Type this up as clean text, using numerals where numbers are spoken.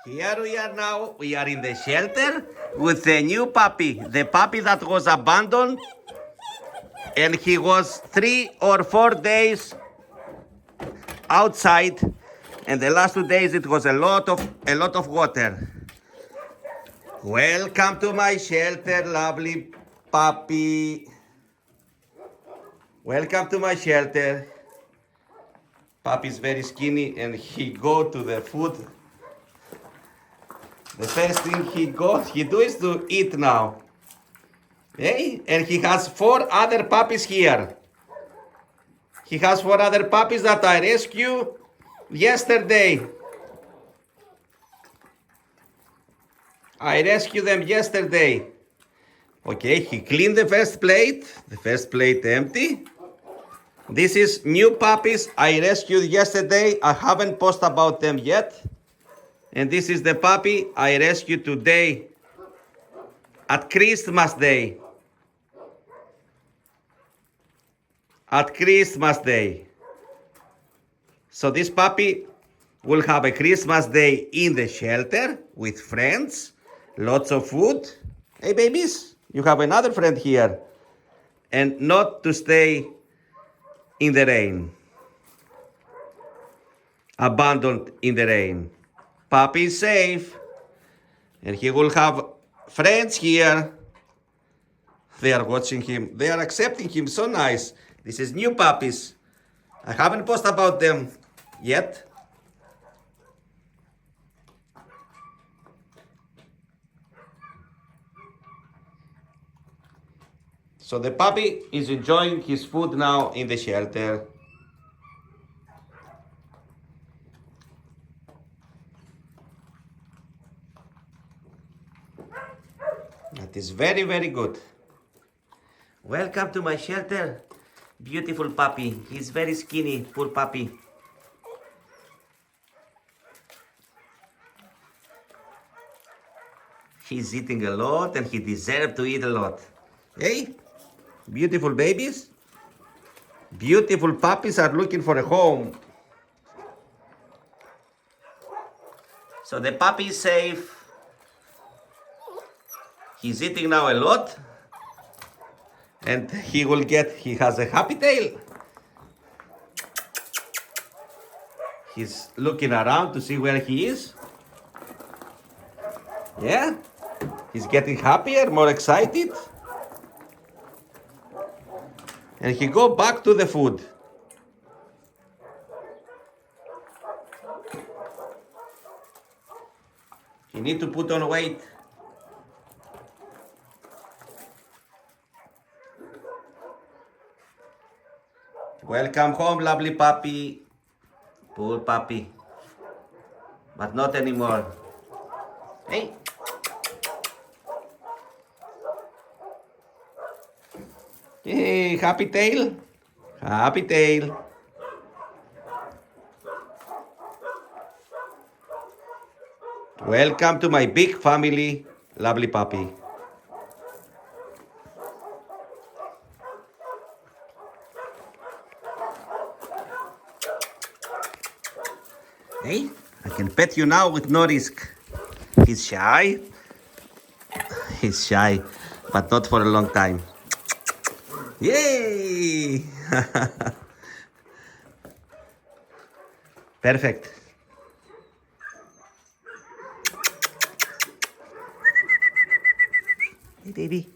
Here we are now. We are in the shelter with the new puppy. The puppy that was abandoned. And he was 3 or 4 days outside. And the last 2 days it was a lot of water. Welcome to my shelter, lovely puppy. Welcome to my shelter. Puppy is very skinny and he go to the food. The first thing he do is to eat now. Hey? And he has 4 other puppies here. He has 4 other puppies that I rescued yesterday. I rescued them yesterday. Okay, he cleaned the first plate empty. This is new puppies I rescued yesterday. I haven't posted about them yet. And this is the puppy I rescued today at Christmas Day. At Christmas Day. So this puppy will have a Christmas Day in the shelter with friends, lots of food. Hey babies, you have another friend here. And not to stay in the rain. Abandoned in the rain. Puppy is safe. And he will have friends here. They are watching him. They are accepting him. So nice. This is new puppies. I haven't posted about them yet. So the puppy is enjoying his food now in the shelter. That is very, very good. Welcome to my shelter. Beautiful puppy. He's very skinny, poor puppy. He's eating a lot and he deserves to eat a lot. Hey, beautiful babies. Beautiful puppies are looking for a home. So the puppy is safe. He's eating now a lot. And he has a happy tail. He's looking around to see where he is. Yeah, he's getting happier, more excited. And he go back to the food. He need to put on weight. Welcome home, lovely puppy. Poor puppy. But not anymore. Hey. Hey, happy tail. Happy tail. Welcome to my big family, lovely puppy. Hey, I can pet you now with no risk. He's shy. He's shy, but not for a long time. Yay! Perfect. Hey, baby.